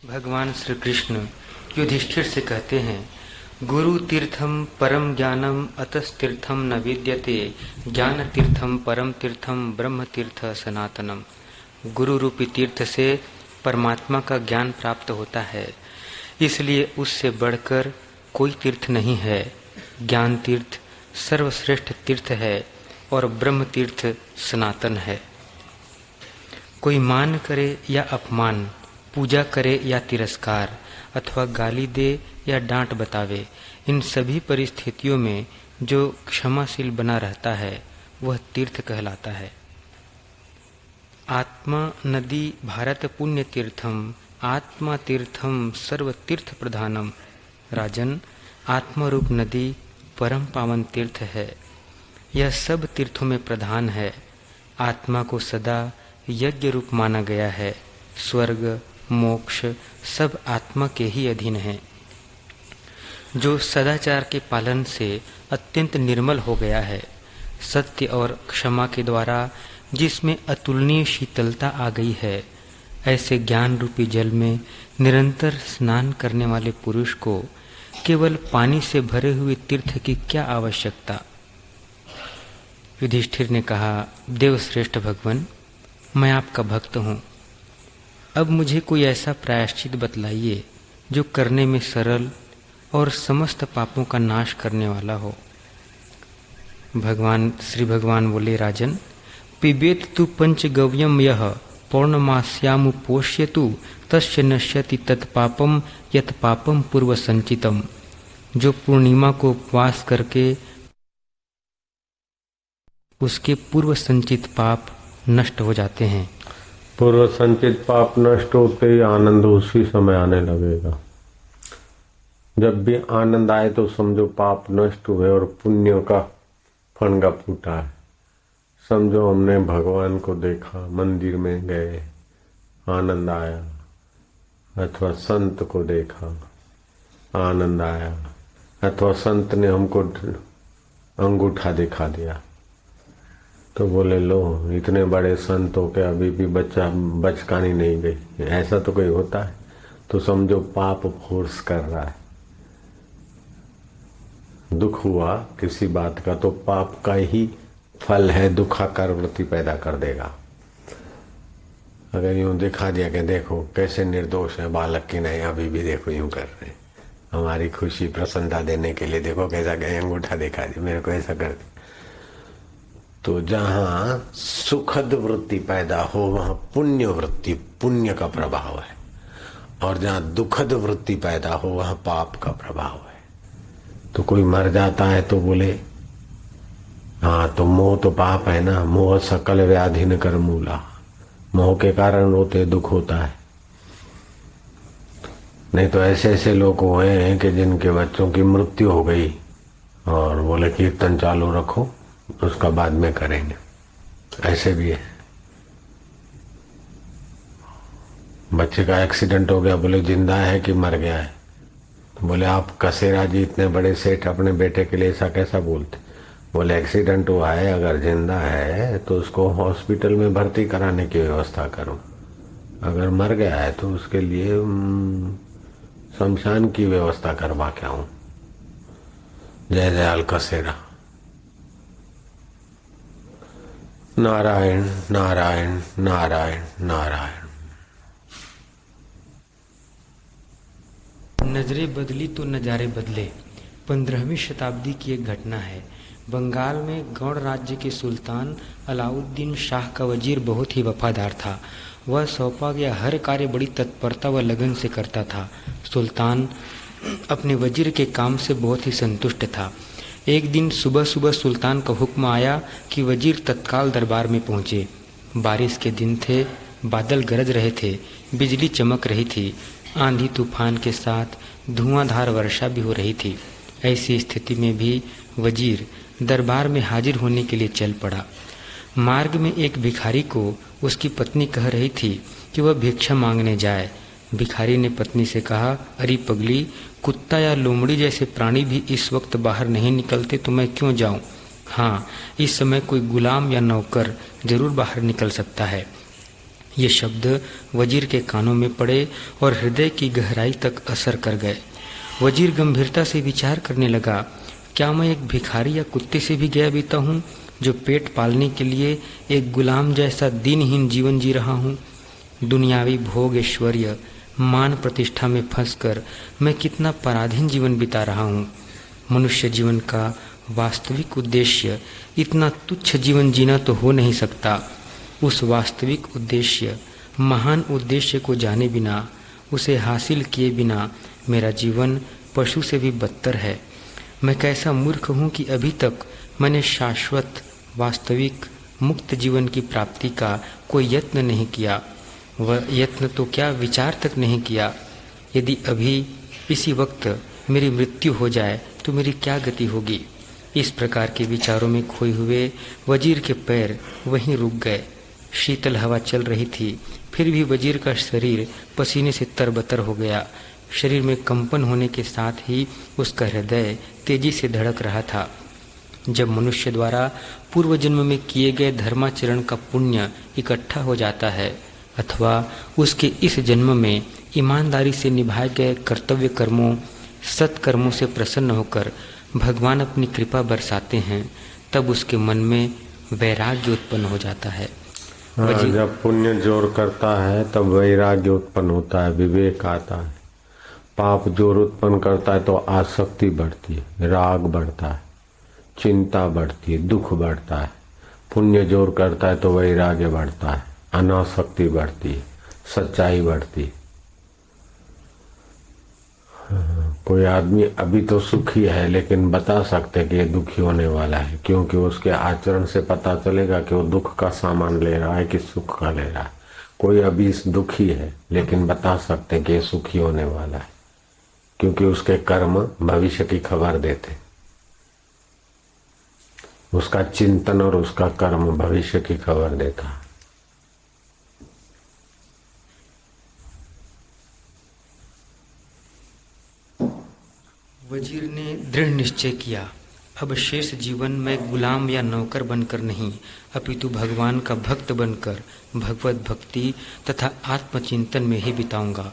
भगवान श्री कृष्ण युधिष्ठिर से कहते हैं, गुरु तीर्थम परम ज्ञानम अतस्तीर्थम न विद्यते, ज्ञान तीर्थम परम तीर्थम ब्रह्म तीर्थ सनातनम। गुरु रूपी तीर्थ से परमात्मा का ज्ञान प्राप्त होता है, इसलिए उससे बढ़कर कोई तीर्थ नहीं है। ज्ञान तीर्थ सर्वश्रेष्ठ तीर्थ है और ब्रह्म तीर्थ सनातन है। कोई मान करे या अपमान, पूजा करे या तिरस्कार, अथवा गाली दे या डांट बतावे, इन सभी परिस्थितियों में जो क्षमाशील बना रहता है वह तीर्थ कहलाता है। आत्मा नदी भारत पुण्य तीर्थम, आत्मा तीर्थम सर्व तीर्थ प्रधानम। राजन, आत्मरूप नदी परम पावन तीर्थ है, यह सब तीर्थों में प्रधान है। आत्मा को सदा यज्ञ रूप माना गया है। स्वर्ग मोक्ष सब आत्मा के ही अधीन है। जो सदाचार के पालन से अत्यंत निर्मल हो गया है, सत्य और क्षमा के द्वारा जिसमें अतुलनीय शीतलता आ गई है, ऐसे ज्ञान रूपी जल में निरंतर स्नान करने वाले पुरुष को केवल पानी से भरे हुए तीर्थ की क्या आवश्यकता। युधिष्ठिर ने कहा, देवश्रेष्ठ भगवन, मैं आपका भक्त हूँ। अब मुझे कोई ऐसा प्रायश्चित बतलाइए जो करने में सरल और समस्त पापों का नाश करने वाला हो। श्री भगवान बोले, राजन, पिबेत तु पंचगव्यम यह पौर्णमास्यामुपोष्यतु तस्य नश्यति तत्पापम यत् पापम पूर्व संचितम। जो पूर्णिमा को उपवास करके उसके पूर्व संचित पाप नष्ट हो जाते हैं। पूर्व संचित पाप नष्ट होते ही आनंद उसी समय आने लगेगा। जब भी आनंद आए तो समझो पाप नष्ट हुए और पुण्य का फंडा फूटा है। समझो हमने भगवान को देखा, मंदिर में गए, आनंद आया, अथवा संत को देखा, आनंद आया, अथवा संत ने हमको अंगूठा दिखा दिया तो बोले, लो, इतने बड़े संत हो के अभी भी बचकानी नहीं गई। ऐसा तो कोई होता है? तो समझो पाप फोर्स कर रहा है। दुख हुआ किसी बात का तो पाप का ही फल है, दुखाकार वृत्ति पैदा कर देगा। अगर यूं दिखा दिया कि देखो कैसे निर्दोष है बालक की, नहीं अभी भी देखो यूं कर रहे, हमारी खुशी प्रसन्नता देने के लिए देखो कैसा गए, अंगूठा दिखा दी, मेरे को ऐसा कर दी। तो जहां सुखद वृत्ति पैदा हो वहां पुण्य वृत्ति, पुण्य का प्रभाव है, और जहां दुखद वृत्ति पैदा हो वहां पाप का प्रभाव है। तो कोई मर जाता है तो बोले, हाँ तो मोह तो पाप है ना, मोह सकल व्याधि न कर मूला। मोह के कारण रोते दुख होता है। नहीं तो ऐसे ऐसे लोग हुए हैं कि जिनके बच्चों की मृत्यु हो गई और बोले कीर्तन चालू रखो, उसका बाद में करेंगे। ऐसे भी है। बच्चे का एक्सीडेंट हो गया, बोले जिंदा है कि मर गया है? तो बोले आप कसेरा जी इतने बड़े सेठ अपने बेटे के लिए ऐसा कैसा बोलते? बोले एक्सीडेंट हुआ है, अगर जिंदा है तो उसको हॉस्पिटल में भर्ती कराने की व्यवस्था करो, अगर मर गया है तो उसके लिए शमशान की व्यवस्था करवा के आऊं। जय दयाल कसेरा। नारायण नारायण नारायण नारायण। नजरें बदली तो नजारे बदले। 15वीं शताब्दी की एक घटना है। बंगाल में गौड़ राज्य के सुल्तान अलाउद्दीन शाह का वजीर बहुत ही वफादार था। वह सौंपा गया हर कार्य बड़ी तत्परता व लगन से करता था। सुल्तान अपने वजीर के काम से बहुत ही संतुष्ट था। एक दिन सुबह सुबह सुल्तान का हुक्म आया कि वजीर तत्काल दरबार में पहुंचे। बारिश के दिन थे, बादल गरज रहे थे, बिजली चमक रही थी, आंधी तूफान के साथ धुआंधार वर्षा भी हो रही थी। ऐसी स्थिति में भी वजीर दरबार में हाजिर होने के लिए चल पड़ा। मार्ग में एक भिखारी को उसकी पत्नी कह रही थी कि वह भिक्षा मांगने जाए। भिखारी ने पत्नी से कहा, अरे पगली, कुत्ता या लोमड़ी जैसे प्राणी भी इस वक्त बाहर नहीं निकलते तो मैं क्यों जाऊं? हाँ, इस समय कोई गुलाम या नौकर जरूर बाहर निकल सकता है। ये शब्द वजीर के कानों में पड़े और हृदय की गहराई तक असर कर गए। वजीर गंभीरता से विचार करने लगा, क्या मैं एक भिखारी या कुत्ते से भी गया बीता हूँ, जो पेट पालने के लिए एक गुलाम जैसा दिनहीन जीवन जी रहा हूँ। दुनियावी भोग, ऐश्वर्य, मान प्रतिष्ठा में फंसकर मैं कितना पराधीन जीवन बिता रहा हूँ। मनुष्य जीवन का वास्तविक उद्देश्य इतना तुच्छ जीवन जीना तो हो नहीं सकता। उस वास्तविक उद्देश्य, महान उद्देश्य को जाने बिना, उसे हासिल किए बिना मेरा जीवन पशु से भी बदतर है। मैं कैसा मूर्ख हूँ कि अभी तक मैंने शाश्वत, वास्तविक, मुक्त जीवन की प्राप्ति का कोई यत्न नहीं किया। वह यत्न तो क्या, विचार तक नहीं किया। यदि अभी इसी वक्त मेरी मृत्यु हो जाए तो मेरी क्या गति होगी। इस प्रकार के विचारों में खोए हुए वजीर के पैर वहीं रुक गए। शीतल हवा चल रही थी, फिर भी वजीर का शरीर पसीने से तरबतर हो गया। शरीर में कंपन होने के साथ ही उसका हृदय तेजी से धड़क रहा था। जब मनुष्य द्वारा पूर्व जन्म में किए गए धर्माचरण का पुण्य इकट्ठा हो जाता है अथवा उसके इस जन्म में ईमानदारी से निभाए गए कर्तव्य कर्मों, सत्कर्मों से प्रसन्न होकर भगवान अपनी कृपा बरसाते हैं, तब उसके मन में वैराग्य उत्पन्न हो जाता है। जब पुण्य जोर करता है तब वैराग्य उत्पन्न होता है, विवेक आता है। पाप जोर उत्पन्न करता है तो आसक्ति बढ़ती है, राग बढ़ता है, चिंता बढ़ती है, दुख बढ़ता है। पुण्य जोर करता है तो वैराग्य बढ़ता है, अनासक्ति बढ़ती है, सच्चाई बढ़ती है। कोई आदमी अभी तो सुखी है लेकिन बता सकते कि ये दुखी होने वाला है, क्योंकि उसके आचरण से पता चलेगा कि वो दुख का सामान ले रहा है कि सुख का ले रहा है। कोई अभी दुखी है लेकिन बता सकते कि ये सुखी होने वाला है, क्योंकि उसके कर्म भविष्य की खबर देते। उसका चिंतन और उसका कर्म भविष्य की खबर देता है। वजीर ने दृढ़ निश्चय किया, अब शेष जीवन में गुलाम या नौकर बनकर नहीं, अपितु भगवान का भक्त बनकर भगवत भक्ति तथा आत्मचिंतन में ही बिताऊंगा।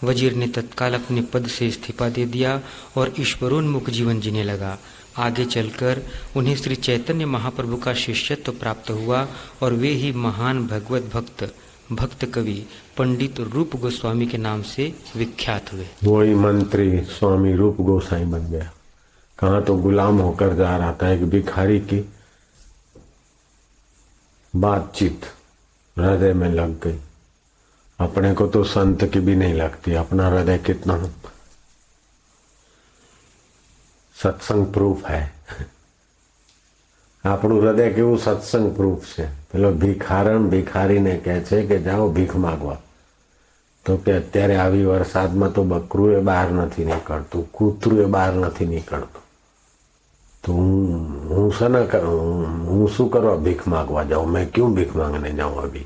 वजीर ने तत्काल अपने पद से इस्तीफा दे दिया और ईश्वरोन्मुख जीवन जीने लगा। आगे चलकर उन्हें श्री चैतन्य महाप्रभु का शिष्यत्व प्राप्त हुआ और वे ही महान भगवत भक्त कवि पंडित रूप गोस्वामी के नाम से विख्यात हुए। वही मंत्री स्वामी रूप गोसाई बन गया। कहाँ तो गुलाम होकर जा रहा था, एक भिखारी की बातचीत हृदय में लग गई। अपने को तो संत की भी नहीं लगती, अपना हृदय कितना सत्संग प्रूफ है। આપણું હૃદય કેવું સત્સંગ પ્રૂફ છે। પેલો ભિખારીને કહે છે કે જાઓ ભીખ માગવા, તો કે અત્યારે આવી વરસાદમાં તો બકરું બહાર નથી નીકળતું, કૂતરું બહાર નથી નીકળતું, તો હું શેના કરું, હું શું કરવા ભીખ માગવા જાઉં, मैं क्यों भीख मांगने जाऊं अभी।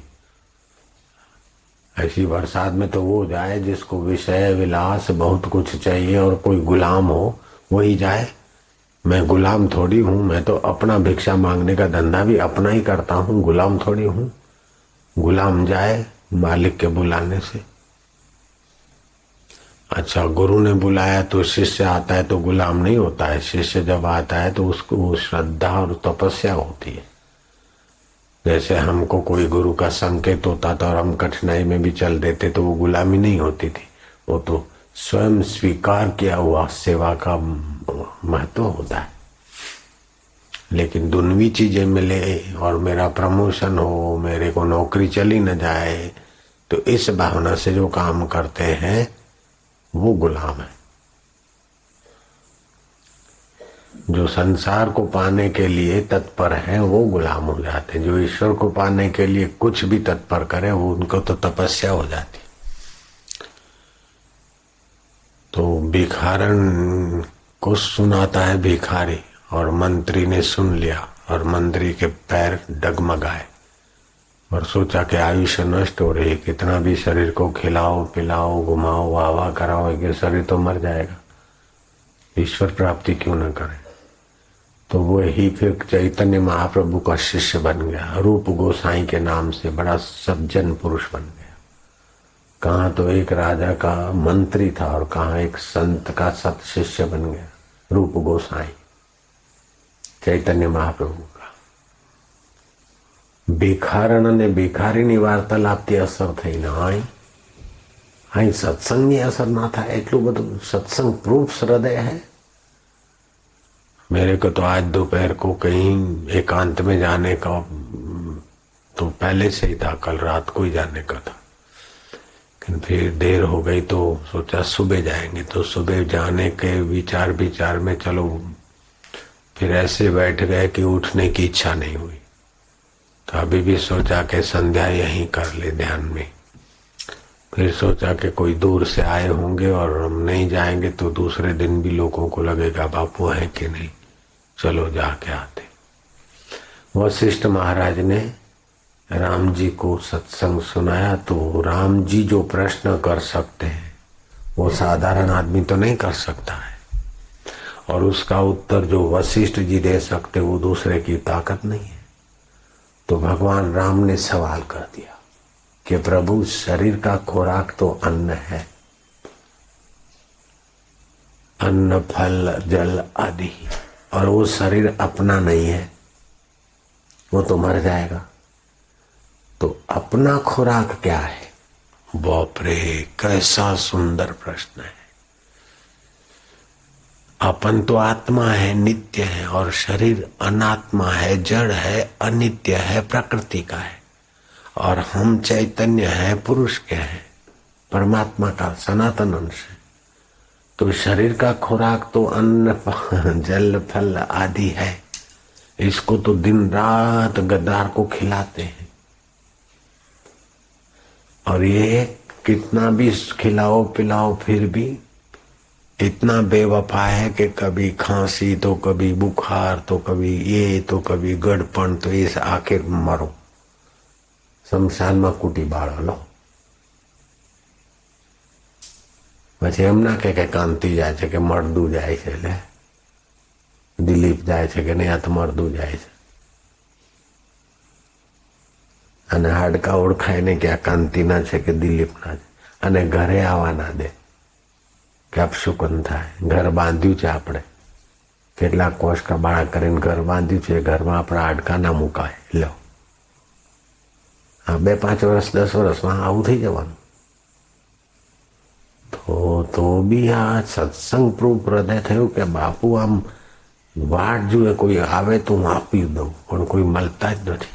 ऐसी बरसात में तो वो जाए जिसको विषय विलास बहुत कुछ चाहिए और कोई गुलाम हो, वही जाए। मैं गुलाम थोड़ी हूँ, मैं तो अपना भिक्षा मांगने का धंधा भी अपना ही करता हूँ, गुलाम थोड़ी हूँ। गुलाम जाए मालिक के बुलाने से। अच्छा, गुरु ने बुलाया तो शिष्य आता है तो गुलाम नहीं होता है। शिष्य जब आता है तो उसको श्रद्धा और तपस्या होती है। जैसे हमको कोई गुरु का संकेत होता था और हम कठिनाई में भी चल देते तो वो गुलामी नहीं होती थी, वो तो स्वयं स्वीकार किया हुआ सेवा का महत्व होता है। लेकिन दुनवी चीजें मिले और मेरा प्रमोशन हो, मेरे को नौकरी चली न जाए, तो इस भावना से जो काम करते हैं वो गुलाम है। जो संसार को पाने के लिए तत्पर हैं वो गुलाम हो जाते हैं। जो ईश्वर को पाने के लिए कुछ भी तत्पर करे वो उनको तो तपस्या हो जाती। तो भिखारन को सुनाता है भिखारी, और मंत्री ने सुन लिया और मंत्री के पैर डगमगाए और सोचा कि आयुष्य नष्ट हो रही है, कितना भी शरीर को खिलाओ पिलाओ घुमाओ वाह वाह कराओ, ये शरीर तो मर जाएगा, ईश्वर प्राप्ति क्यों न करें। तो वो ही फिर चैतन्य महाप्रभु का शिष्य बन गया, रूप गोसाई के नाम से बड़ा सज्जन पुरुष बन गया। कहाँ तो एक राजा का मंत्री था और कहाँ एक संत का सत शिष्य बन गया, रूप गोसाई चैतन्य महाप्रभु का। ભિખારણ ને ભિખારીની વાર્તાલાપથી અસર થઈ ને અહીં સત્સંગની અસર ના થાય, એટલું બધું સત્સંગ प्रूफ हृदय है। मेरे को तो आज दोपहर को कहीं एकांत में जाने का तो पहले से ही था, कल रात को ही जाने का था, लेकिन फिर देर हो गई तो सोचा सुबह जाएंगे। तो सुबह जाने के विचार में चलो, फिर ऐसे बैठ गए कि उठने की इच्छा नहीं हुई। तो अभी भी सोचा कि संध्या यहीं कर ले ध्यान में। फिर सोचा कि कोई दूर से आए होंगे और हम नहीं जाएंगे तो दूसरे दिन भी लोगों को लगेगा बापू है कि नहीं, चलो जाके आते। वशिष्ठ महाराज ने राम जी को सत्संग सुनाया तो राम जी जो प्रश्न कर सकते हैं वो साधारण आदमी तो नहीं कर सकता है, और उसका उत्तर जो वशिष्ठ जी दे सकते वो दूसरे की ताकत नहीं है। तो भगवान राम ने सवाल कर दिया कि प्रभु शरीर का खुराक तो अन्न है, अन्न फल जल आदि, और वो शरीर अपना नहीं है, वो तो मर जाएगा, तो अपना खुराक क्या है? बाप रे, कैसा सुंदर प्रश्न है। अपन तो आत्मा है, नित्य है, और शरीर अनात्मा है, जड़ है, अनित्य है, प्रकृति का है, और हम चैतन्य है, पुरुष के हैं, परमात्मा का सनातन अंश है। तो शरीर का खुराक तो अन्न जल फल आदि है, इसको तो दिन रात गद्दार को खिलाते हैं, और ये कितना भी खिलाओ पिलाओ फिर भी इतना बेवफा है कि कभी खांसी तो कभी बुखार तो कभी ये तो कभी गड़पण, तो इस आखिर मरो, शमशान में कूटी बाळो लो। પછી એમ ના કે કાંતિ જાય છે કે મરદું જાય છે, એટલે દિલીપ જાય છે કે નહીં, આ તો મરદું જાય છે, અને હાડકા ઓળખાય નહીં કે આ કાંતિના છે કે દિલીપના છે, અને ઘરે આવવા ના દે કે અપશુકન થાય। ઘર બાંધ્યું છે આપણે, કેટલા કોષ કબાળા કરીને ઘર બાંધ્યું છે, ઘરમાં આપણા હાડકા ના મુકાય। લો, આ 2-5 વર્ષ 10 વર્ષમાં આવું થઈ જવાનું। तो भी आ सत्संग प्रूफ हृदय थયું કે બાપુ આમ વાટ જુએ, કોઈ આવે તો હું આપી દઉં, પણ કોઈ મળતા જ નથી।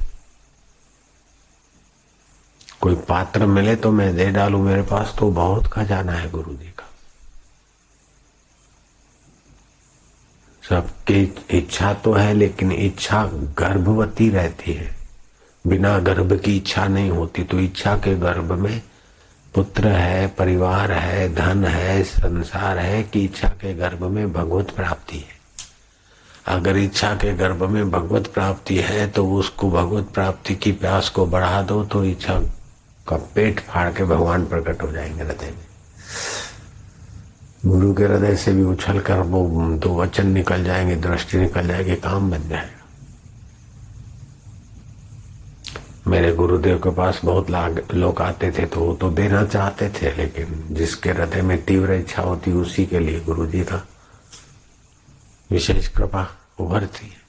कोई पात्र मिले तो मैं दे डालूं, मेरे पास तो बहुत खजाना है गुरु जी का। सबकी इच्छा तो है, लेकिन इच्छा गर्भवती रहती है, बिना गर्भ की इच्छा नहीं होती। तो इच्छा के गर्भ में पुत्र है, परिवार है, धन है, संसार है, कि इच्छा के गर्भ में भगवत प्राप्ति है। अगर इच्छा के गर्भ में भगवत प्राप्ति है तो उसको भगवत प्राप्ति की प्यास को बढ़ा दो, तो इच्छा का पेट फाड़ के भगवान प्रकट हो जाएंगे हृदय में। गुरु के हृदय से भी उछल कर वो 2 वचन निकल जाएंगे, दृष्टि निकल जाएगी, काम बन जाएगा। मेरे गुरुदेव के पास बहुत लोग आते थे, तो वो तो देना चाहते थे, लेकिन जिसके हृदय में तीव्र इच्छा होती उसी के लिए गुरु जी का विशेष कृपा उभरती है।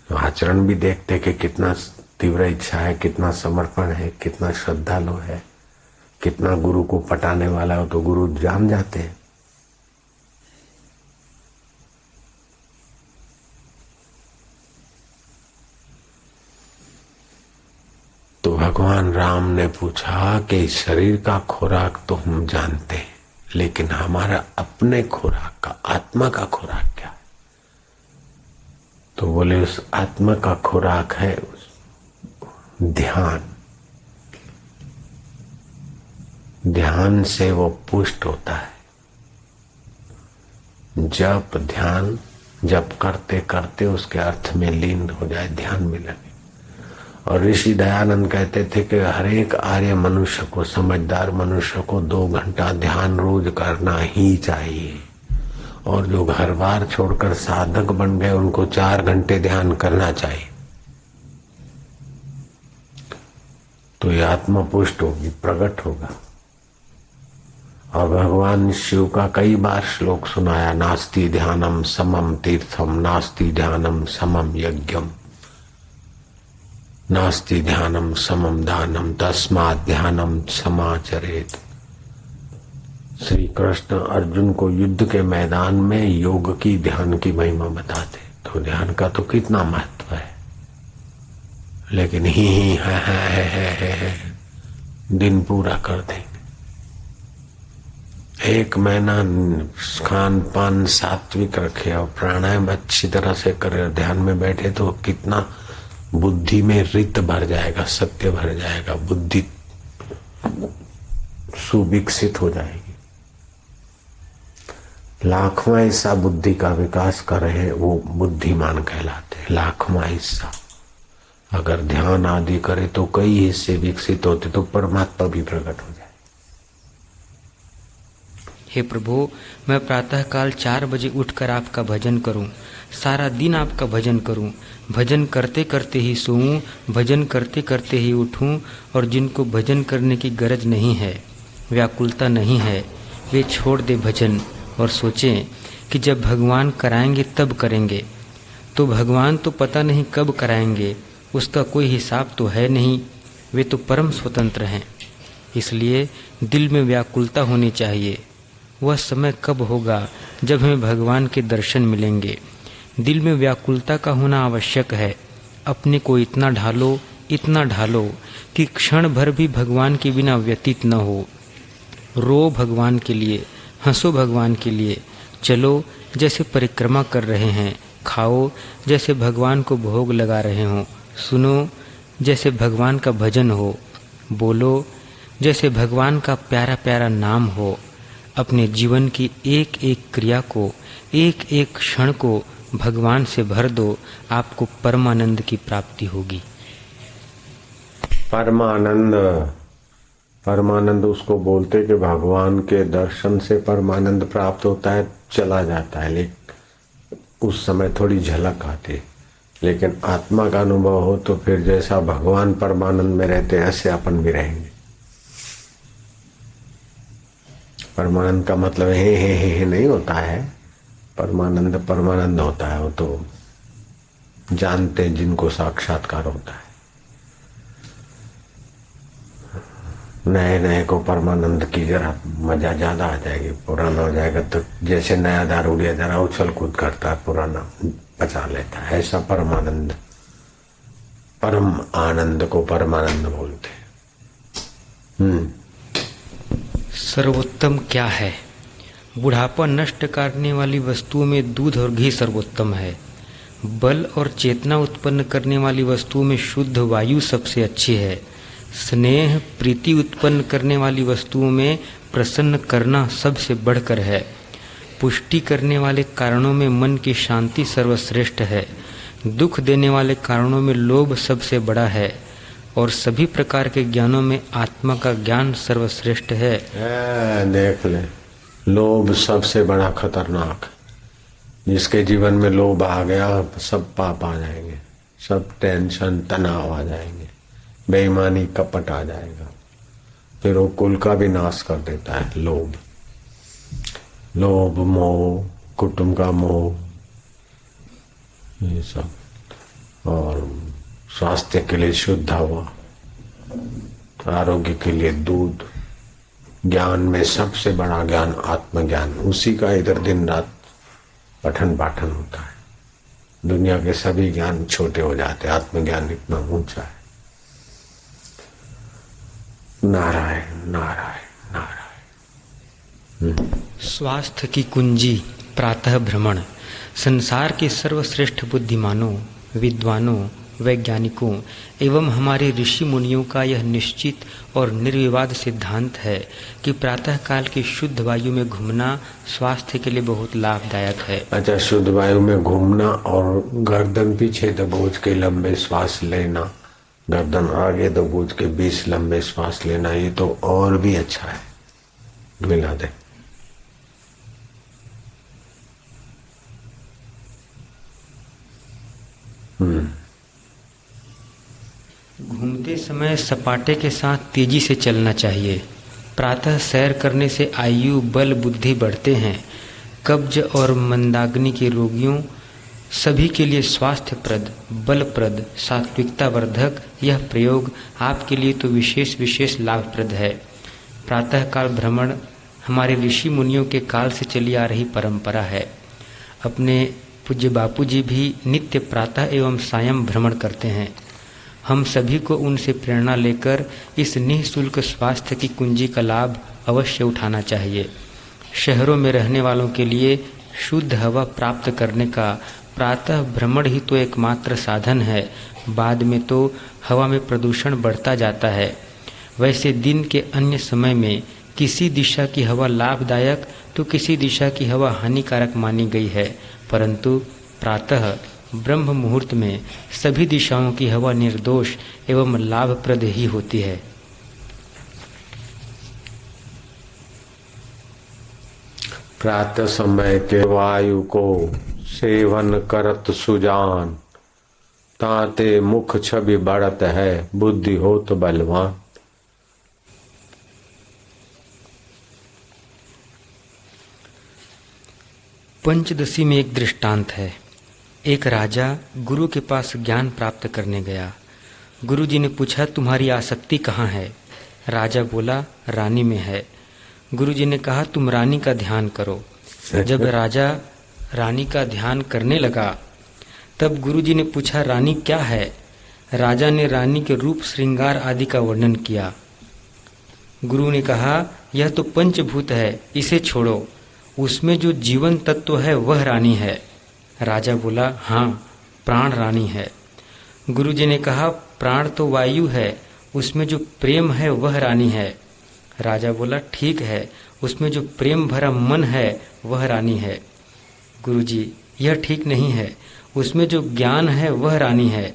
तो आचरण भी देखते कि कितना तीव्र इच्छा है, कितना समर्पण है, कितना श्रद्धालु है, कितना गुरु को पटाने वाला हो, तो गुरु जान जाते हैं। तो भगवान राम ने पूछा कि शरीर का खुराक तो हम जानते हैं, लेकिन हमारा अपने खुराक का, आत्मा का खुराक क्या है? तो बोले उस आत्मा का खुराक है ध्यान। ध्यान से वो पुष्ट होता है। जप ध्यान जप करते करते उसके अर्थ में लीन हो जाए, ध्यान में लगे। और ऋषि दयानंद कहते थे कि हर एक आर्य मनुष्य को, समझदार मनुष्य को 2 घंटा ध्यान रोज करना ही चाहिए। और जो घर बार छोड़कर साधक बन गए उनको 4 घंटे ध्यान करना चाहिए, तो ये आत्मा पुष्ट होगी, प्रकट होगा। और भगवान शिव का कई बार श्लोक सुनाया, नास्ति ध्यानम समम तीर्थम, नास्ति ध्यानम समम यज्ञम, नास्ति ध्यानम समम दानम, तस्मात् ध्यानम समाचरेत। श्री कृष्ण अर्जुन को युद्ध के मैदान में योग की, ध्यान की महिमा बताते। तो ध्यान का तो कितना महत्व है, लेकिन ही है दिन पूरा कर देंगे। 1 महीना खान पान सात्विक रखे और प्राणायाम अच्छी तरह से करे, ध्यान में बैठे तो कितना बुद्धि में रित भर जाएगा, सत्य भर जाएगा, बुद्धि सुविकसित हो जाएगी। लाखवां हिस्सा बुद्धि का विकास कर रहे हैं वो बुद्धिमान कहलाते। लाखवां हिस्सा अगर ध्यान आदि करे तो कई हिस्से विकसित होते तो परमात्मा भी प्रकट हो जाए। हे प्रभु, मैं प्रातःकाल 4 बजे उठकर आपका भजन करूं, सारा दिन आपका भजन करूं, भजन करते करते ही सोऊं, भजन करते करते ही उठूं, और जिनको भजन करने की गरज नहीं है, व्याकुलता नहीं है, वे छोड़ दे भजन और सोचें कि जब भगवान कराएंगे तब करेंगे। तो भगवान तो पता नहीं कब कराएंगे, उसका कोई हिसाब तो है नहीं, वे तो परम स्वतंत्र हैं। इसलिए दिल में व्याकुलता होनी चाहिए। वह समय कब होगा जब हमें भगवान के दर्शन मिलेंगे। दिल में व्याकुलता का होना आवश्यक है। अपने को इतना ढालो कि क्षण भर भी भगवान के बिना व्यतीत न हो। रो भगवान के लिए, हंसो भगवान के लिए, चलो जैसे परिक्रमा कर रहे हैं, खाओ जैसे भगवान को भोग लगा रहे हों, सुनो जैसे भगवान का भजन हो, बोलो जैसे भगवान का प्यारा प्यारा नाम हो। अपने जीवन की एक एक क्रिया को, एक एक क्षण को भगवान से भर दो, आपको परमानंद की प्राप्ति होगी। परमानंद उसको बोलते कि भगवान के दर्शन से परमानंद प्राप्त होता है, चला जाता है, लेकिन उस समय थोड़ी झलक आती। लेकिन आत्मा का अनुभव हो तो फिर जैसा भगवान परमानंद में रहते हैं ऐसे अपन भी रहेंगे। परमानंद का मतलब हे नहीं होता है, परमानंद होता है, वो तो जानते जिनको साक्षात्कार होता है। नए को परमानंद की जरा मजा ज्यादा आ जाएगी, पुराना हो जाएगा तो जैसे नया दारू लिया जरा उछल कूद करता है, पुराना बचा लेता है, ऐसा परमानंद, परम आनंद को परमानंद बोलते। सर्वोत्तम क्या है? बुढ़ापा नष्ट करने वाली वस्तुओं में दूध और घी सर्वोत्तम है। बल और चेतना उत्पन्न करने वाली वस्तुओं में शुद्ध वायु सबसे अच्छी है। स्नेह प्रीति उत्पन्न करने वाली वस्तुओं में प्रसन्न करना सबसे बढ़कर है। पुष्टि करने वाले कारणों में मन की शांति सर्वश्रेष्ठ है। दुख देने वाले कारणों में लोभ सबसे बड़ा है, और सभी प्रकार के ज्ञानों में आत्मा का ज्ञान सर्वश्रेष्ठ है। देख ले, लोभ सबसे बड़ा खतरनाक। जिसके जीवन में लोभ आ गया सब पाप आ जाएंगे, सब टेंशन तनाव आ जाएंगे, बेईमानी कपट आ जाएगा, फिर वो कुल का भी नाश कर देता है। लोभ मोह, कुटुंब का मोह, ये सब, और स्वास्थ्य के लिए शुद्ध हवा, आरोग्य के लिए दूध, ज्ञान में सबसे बड़ा ज्ञान आत्मज्ञान, उसी का इधर दिन रात पठन पाठन होता है। दुनिया के सभी ज्ञान छोटे हो जाते, आत्मज्ञान इतना ऊंचा है। नारायण नारायण नारायण। स्वास्थ्य की कुंजी प्रातः भ्रमण। संसार के सर्वश्रेष्ठ बुद्धिमानों, विद्वानों, वैज्ञानिकों एवं हमारे ऋषि मुनियों का यह निश्चित और निर्विवाद सिद्धांत है कि प्रातःकाल की शुद्ध वायु में घूमना स्वास्थ्य के लिए बहुत लाभदायक है। अच्छा, शुद्ध वायु में घूमना और गर्दन पीछे दबोच के लंबे श्वास लेना, गर्दन आगे दबोच के 20 लंबे श्वास लेना, ये तो और भी अच्छा है। मिला दे। समय सपाटे के साथ तेजी से चलना चाहिए। प्रातः सैर करने से आयु, बल, बुद्धि बढ़ते हैं। कब्ज और मंदाग्नि के रोगियों सभी के लिए स्वास्थ्यप्रद, बलप्रद, सात्विकतावर्धक यह प्रयोग आपके लिए तो विशेष लाभप्रद है। प्रातःकाल भ्रमण हमारे ऋषि मुनियों के काल से चली आ रही परंपरा है। अपने पूज्य बापू जी भी नित्य प्रातः एवं सायं भ्रमण करते हैं। हम सभी को उनसे प्रेरणा लेकर इस निःशुल्क स्वास्थ्य की कुंजी का लाभ अवश्य उठाना चाहिए। शहरों में रहने वालों के लिए शुद्ध हवा प्राप्त करने का प्रातः भ्रमण ही तो एकमात्र साधन है। बाद में तो हवा में प्रदूषण बढ़ता जाता है। वैसे दिन के अन्य समय में किसी दिशा की हवा लाभदायक तो किसी दिशा की हवा हानिकारक मानी गई है, परंतु प्रातः ब्रह्म मुहूर्त में सभी दिशाओं की हवा निर्दोष एवं लाभप्रद ही होती है। प्रातः समय के वायु को सेवन करत सुजान, ताते मुख छवि बढ़त है, बुद्धि हो तो बलवान। पंचदशी में एक दृष्टांत है। एक राजा गुरु के पास ज्ञान प्राप्त करने गया। गुरु जी ने पूछा, तुम्हारी आसक्ति कहाँ है? राजा बोला, रानी में है। गुरु जी ने कहा, तुम रानी का ध्यान करो। जब राजा रानी का ध्यान करने लगा तब गुरु जी ने पूछा, रानी क्या है? राजा ने रानी के रूप, श्रृंगार आदि का वर्णन किया। गुरु ने कहा, यह तो पंचभूत है, इसे छोड़ो। उसमें जो जीवन तत्व है वह रानी है। राजा बोला, हाँ, प्राण रानी है। गुरु जी ने कहा, प्राण तो वायु है, उसमें जो प्रेम है वह रानी है। राजा बोला, ठीक है, उसमें जो प्रेम भरा मन है वह रानी है। गुरु जी, यह ठीक नहीं है, उसमें जो ज्ञान है वह रानी है।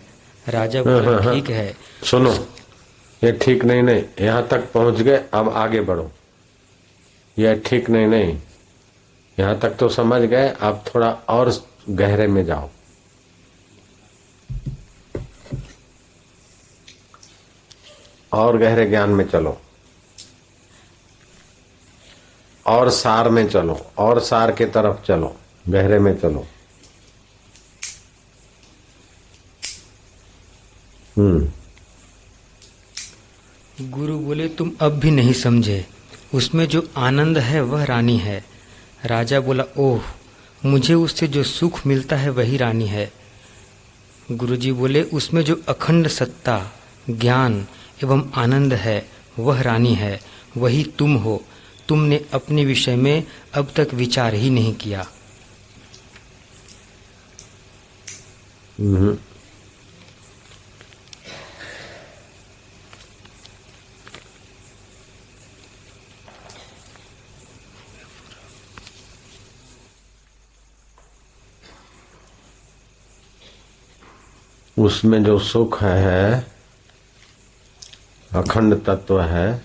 राजा बोला, ठीक है। सुनो, ये ठीक नहीं, यहाँ तक पहुंच गए, अब आगे बढ़ो। यह ठीक नहीं, यहाँ तक तो समझ गए, अब थोड़ा और गहरे में जाओ। और गहरे ज्ञान में चलो, और सार में चलो, और सार के तरफ चलो, गहरे में चलो। गुरु बोले, तुम अब भी नहीं समझे, उसमें जो आनंद है वह रानी है। राजा बोला, ओह, मुझे उससे जो सुख मिलता है वही रानी है। गुरुजी बोले, उसमें जो अखंड सत्ता, ज्ञान एवं आनंद है वह रानी है, वही तुम हो। तुमने अपने विषय में अब तक विचार ही नहीं किया। उसमें जो सुख है, अखंड तत्व है,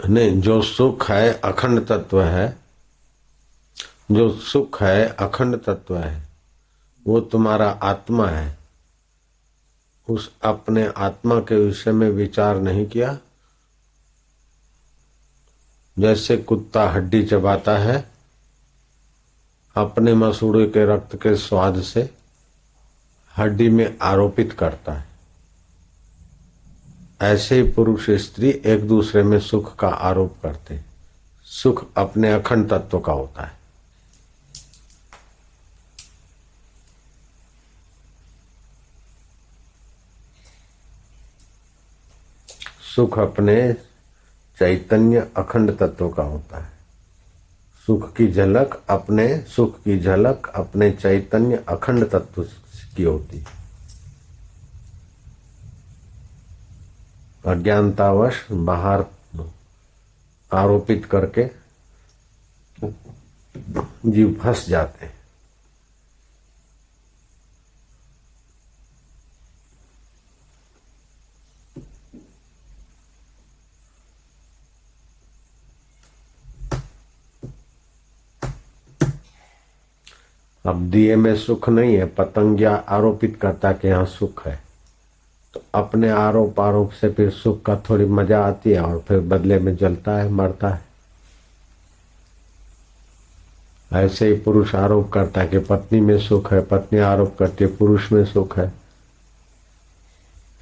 नहीं, जो सुख है अखंड तत्व है, जो सुख है अखंड तत्व है, वो तुम्हारा आत्मा है। उस अपने आत्मा के विषय में विचार नहीं किया। जैसे कुत्ता हड्डी चबाता है, अपने मसूड़े के रक्त के स्वाद से हड्डी में आरोपित करता है, ऐसे ही पुरुष स्त्री एक दूसरे में सुख का आरोप करते हैं। सुख अपने अखंड तत्व का होता है। सुख अपने चैतन्य अखंड तत्व का होता है। सुख की झलक अपने चैतन्य अखंड तत्व की होती है। अज्ञानतावश बाहर आरोपित करके जीव फंस जाते हैं। अब दिए में सुख नहीं है, पतंगिया आरोपित करता कि यहाँ सुख है, तो अपने आरोप से फिर सुख का थोड़ी मजा आती है और फिर बदले में जलता है, मरता है। ऐसे ही पुरुष आरोप करता है कि पत्नी में सुख है, पत्नी आरोप करती है पुरुष में सुख है,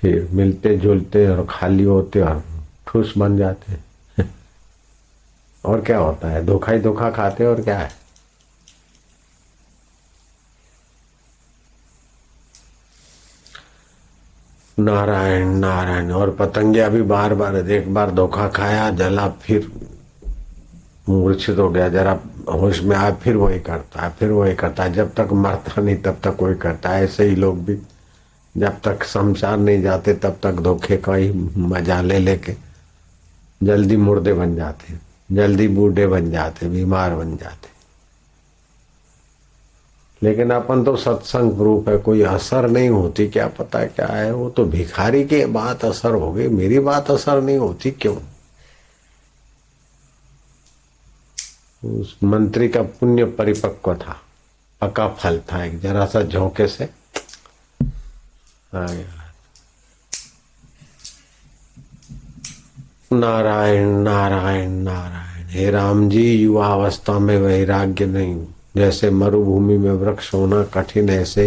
फिर मिलते जुलते और खाली होते और ठूस बन जाते हैं। और क्या होता है, धोखा ही धोखा खाते और क्या है। नारायण नारायण। और पतंगिया भी बार बार, एक बार धोखा खाया, जला, फिर मूर्छित हो गया, जरा होश में आया, फिर वही करता है, फिर वही करता है, जब तक मरता नहीं तब तक वही करता है। ऐसे ही लोग भी जब तक शमशान नहीं जाते तब तक धोखे का ही मजा ले लेके जल्दी मुर्दे बन जाते, जल्दी बूढ़े बन जाते, बीमार बन जाते। लेकिन अपन तो सत्संग रूप है, कोई असर नहीं होती, क्या पता क्या है। वो तो भिखारी की बात असर हो गई, मेरी बात असर नहीं होती क्यों। उस मंत्री का पुण्य परिपक्व था, पका फल था, एक जरा सा झोंके से आ गया। नारायण नारायण नारायण। हे राम जी, युवा अवस्था में वैराग्य नहीं, जैसे मरुभूमि में वृक्ष होना कठिन, ऐसे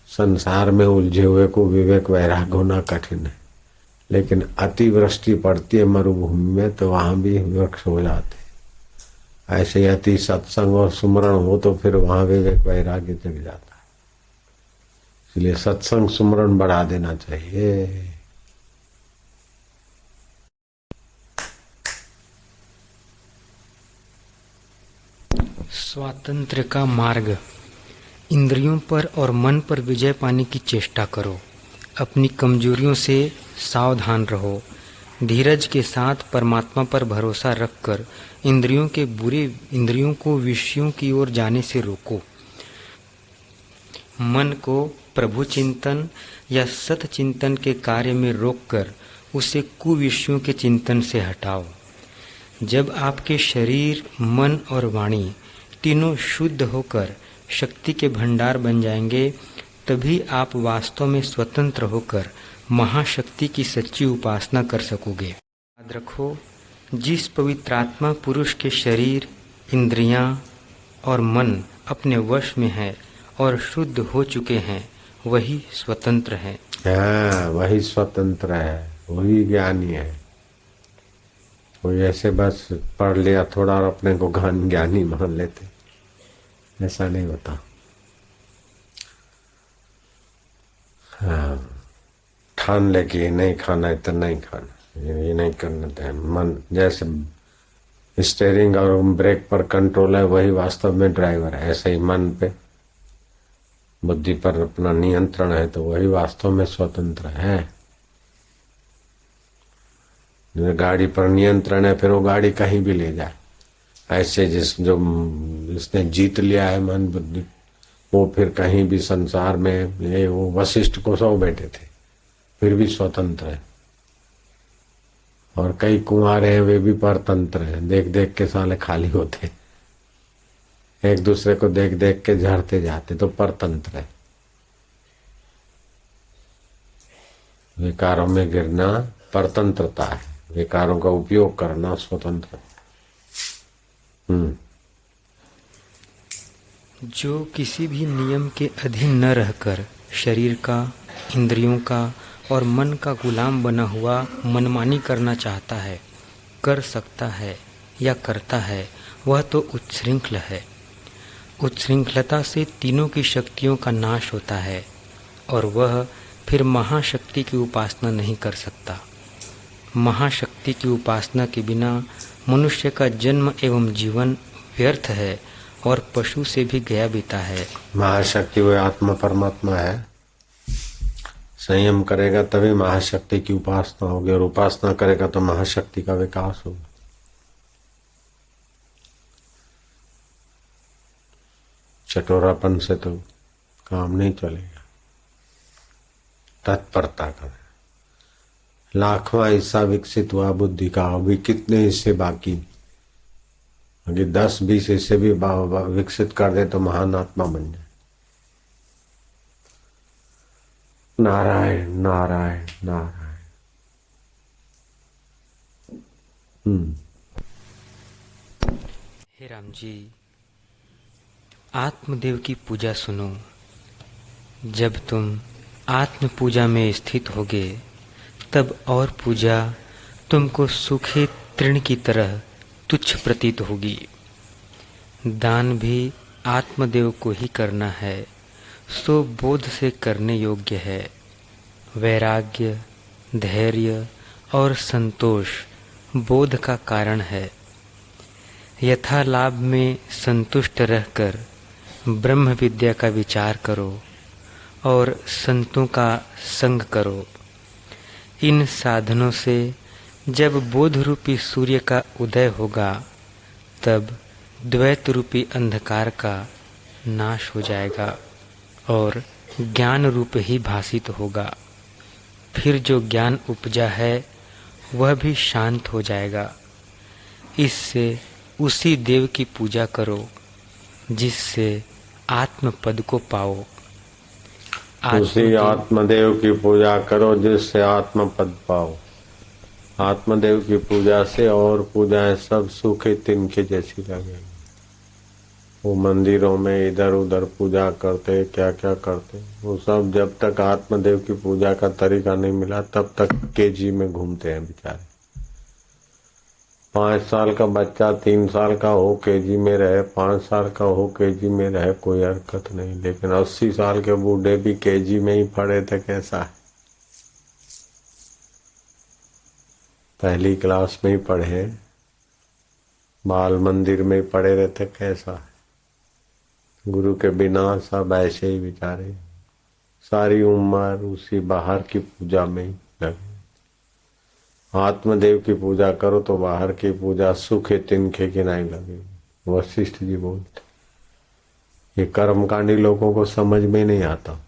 संसार में उलझे हुए को विवेक वैराग्य होना कठिन है। लेकिन अतिवृष्टि पड़ती है मरुभूमि में तो वहां भी वृक्ष हो जाते। ऐसे ही अति सत्संग और सुमरण हो तो फिर वहां विवेक वैराग्य जग जाता है। इसलिए सत्संग सुमरण बढ़ा देना चाहिए। स्वातंत्र्य का मार्ग। इंद्रियों पर और मन पर विजय पाने की चेष्टा करो। अपनी कमजोरियों से सावधान रहो। धीरज के साथ परमात्मा पर भरोसा रखकर इंद्रियों को विषयों की ओर जाने से रोको। मन को प्रभु चिंतन या सत चिंतन के कार्य में रोककर उसे कुविषयों के चिंतन से हटाओ। जब आपके शरीर, मन और वाणी तीनों शुद्ध होकर शक्ति के भंडार बन जाएंगे, तभी आप वास्तव में स्वतंत्र होकर महाशक्ति की सच्ची उपासना कर सकोगे। याद रखो, जिस पवित्रात्मा पुरुष के शरीर, इंद्रियां और मन अपने वश में है और शुद्ध हो चुके हैं, वही स्वतंत्र है। हाँ, वही स्वतंत्र है, वही ज्ञानी है। कोई ऐसे बस पढ़ लिया थोड़ा और अपने को ज्ञानी मान लेते, ऐसा नहीं होता। हाँ, ठान ले कि ये नहीं खाना है तो नहीं खाना, ये नहीं करना है। मन जैसे स्टीयरिंग और ब्रेक पर कंट्रोल है, वही वास्तव में ड्राइवर है। ऐसे ही मन पे, बुद्धि पर अपना नियंत्रण है, तो वही वास्तव में स्वतंत्र है। गाड़ी पर नियंत्रण है, फिर वो गाड़ी कहीं भी ले जाए। ऐसे जिसने जीत लिया है मन बुद्धि, वो फिर कहीं भी संसार में, ये वो वशिष्ठ को 100 बेटे थे, फिर भी स्वतंत्र है। और कई कुंवारे हैं, वे भी परतंत्र हैं, देख देख के साले खाली होते, एक दूसरे को देख देख के झड़ते जाते, तो परतंत्र है। विकारों में गिरना परतंत्रता है, विकारों का उपयोग करना स्वतंत्र। जो किसी भी नियम के अधीन न रहकर शरीर का, इंद्रियों का और मन का गुलाम बना हुआ मनमानी करना चाहता है, कर सकता है या करता है, वह तो उच्छृंखल है। उच्छृंखलता से तीनों की शक्तियों का नाश होता है और वह फिर महाशक्ति की उपासना नहीं कर सकता। महाशक्ति की उपासना के बिना मनुष्य का जन्म एवं जीवन व्यर्थ है और पशु से भी गया बीता है। महाशक्ति वह आत्मा परमात्मा है। संयम करेगा तभी महाशक्ति की उपासना होगी, और उपासना करेगा तो महाशक्ति का विकास होगा। चटोरापन से तो काम नहीं चलेगा। तत्परता करें। लाखवां हिस्सा विकसित हुआ बुद्धि का, अभी कितने हिस्से बाकी? अगर 10-20 हिस्से भी विकसित कर दे तो महान आत्मा बन जाए। नारायण नारायण नारायण। हे राम जी, आत्मदेव की पूजा सुनो। जब तुम आत्म पूजा में स्थित होगे तब और पूजा तुमको सूखे तृण की तरह तुच्छ प्रतीत होगी। दान भी आत्मदेव को ही करना है, सो बोध से करने योग्य है। वैराग्य, धैर्य और संतोष बोध का कारण है। यथा लाभ में संतुष्ट रहकर ब्रह्म विद्या का विचार करो और संतों का संग करो। इन साधनों से जब बोध रूपी सूर्य का उदय होगा तब द्वैत रूपी अंधकार का नाश हो जाएगा और ज्ञान रूप ही भासित होगा। फिर जो ज्ञान उपजा है वह भी शांत हो जाएगा। इससे उसी देव की पूजा करो जिससे आत्म पद को पाओ। उसी आत्मदेव की पूजा करो जिससे आत्म पद पाओ। आत्मदेव की पूजा से और पूजाएं सब सूखे तिनके जैसी लगेगी। वो मंदिरों में इधर उधर पूजा करते, क्या क्या करते, वो सब जब तक आत्मदेव की पूजा का तरीका नहीं मिला तब तक केजी में घूमते हैं बेचारे। 5 साल का बच्चा 3 साल का हो केजी में रहे, 5 साल का हो केजी में रहे, कोई हरकत नहीं। लेकिन 80 साल के बूढ़े भी केजी में ही पढ़े थे, कैसा है? पहली क्लास में ही पढ़े, बाल मंदिर में ही पढ़े रहते, कैसा है? गुरु के बिना सब ऐसे ही बेचारे सारी उम्र उसी बाहर की पूजा में ही लगे। आत्मदेव की पूजा करो तो बाहर की पूजा सूखे तिनके की नहीं लगेगी। वशिष्ठ जी बोलते, ये कर्मकांडी लोगों को समझ में नहीं आता।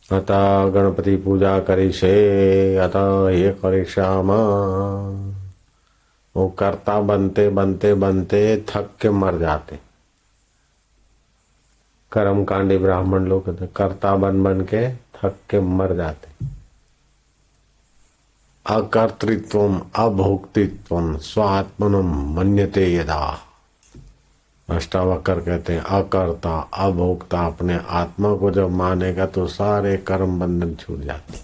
अतः गणपति पूजा करी से, अतः ये करे श्यामा, वो कर्ता बनते बनते बनते थक के मर जाते। कर्मकांडी ब्राह्मण लोग कर्ता बन बन के थक के मर जाते। अकर्तृत्वम अभोक्तृत्वम स्वात्मनम मन्यते यदा। अष्टावक्र कहते हैं अकर्ता अभोक्ता अपने आत्मा को जब मानेगा तो सारे कर्म बंधन छूट जाते।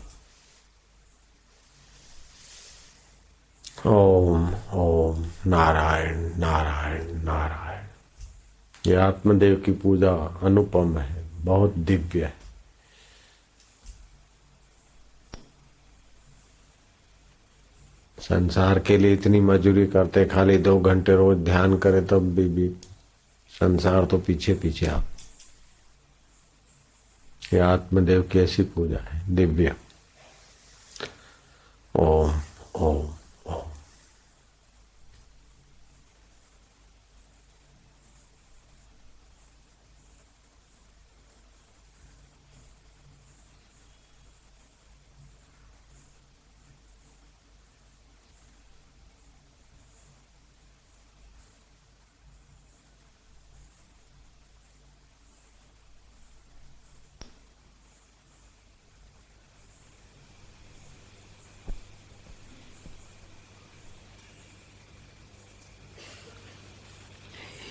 ओम ओम नारायण नारायण नारायण। ये आत्मदेव की पूजा अनुपम है, बहुत दिव्य है। संसार के लिए इतनी मजूरी करते, खाली 2 घंटे रोज ध्यान करे तब भी संसार तो पीछे पीछे आप। ये आत्मदेव की ऐसी पूजा है दिव्य। ओम ओम ओम।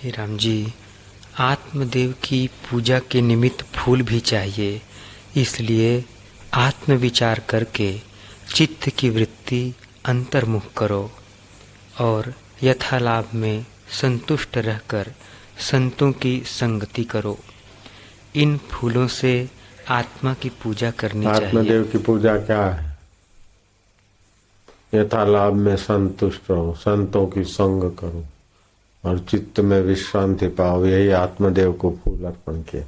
हे राम जी, आत्मदेव की पूजा के निमित्त फूल भी चाहिए, इसलिए आत्मविचार करके चित्त की वृत्ति अंतर्मुख करो और यथालाभ में संतुष्ट रहकर संतों की संगति करो। इन फूलों से आत्मा की पूजा करनी चाहिए। आत्मदेव की पूजा क्या है? यथालाभ में संतुष्ट रहो, संतों की संग करो और चित्त में विश्रांति पाओ। यही आत्मदेव को फूल अर्पण किए।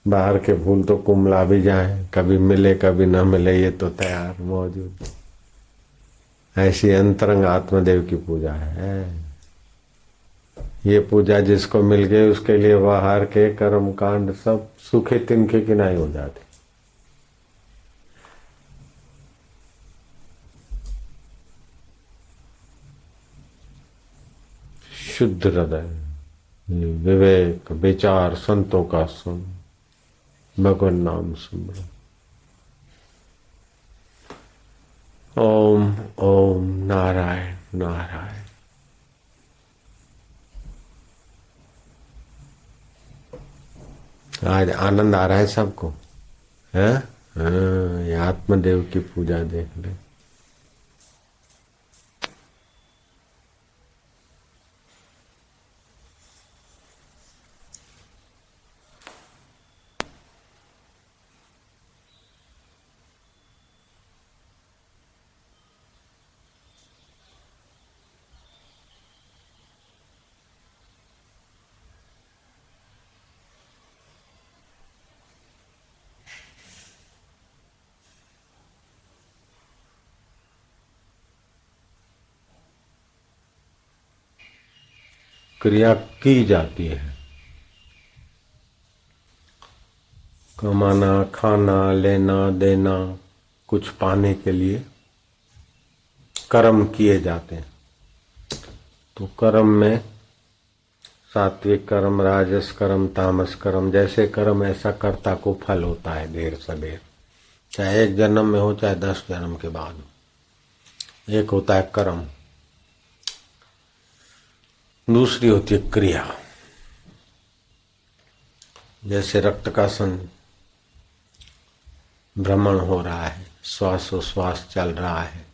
बाहर के फूल तो कुमला भी जाए, कभी मिले कभी न मिले, ये तो तैयार मौजूद। ऐसी अंतरंग आत्मदेव की पूजा है। ये पूजा जिसको मिल गई उसके लिए बाहर के कर्म कांड सब सूखे तिनके किनाई हो जाते। शुद्ध हृदय, विवेक, विचार संतों का सुन, भगवान नाम सुन। ओम ओम नारायण नारायण। आज आनंद आ रहा है सबको, है? हाँ, ये आत्मदेव की पूजा देख ले। क्रिया की जाती है, कमाना, खाना, लेना देना, कुछ पाने के लिए कर्म किए जाते हैं। तो कर्म में सात्विक कर्म, राजस कर्म, तामस कर्म, जैसे कर्म ऐसा कर्ता को फल होता है देर सवेर, चाहे एक जन्म में हो चाहे 10 जन्म के बाद हो। एक होता है कर्म, दूसरी होती है क्रिया। जैसे रक्त का भ्रमण हो रहा है, श्वासोश्वास चल रहा है,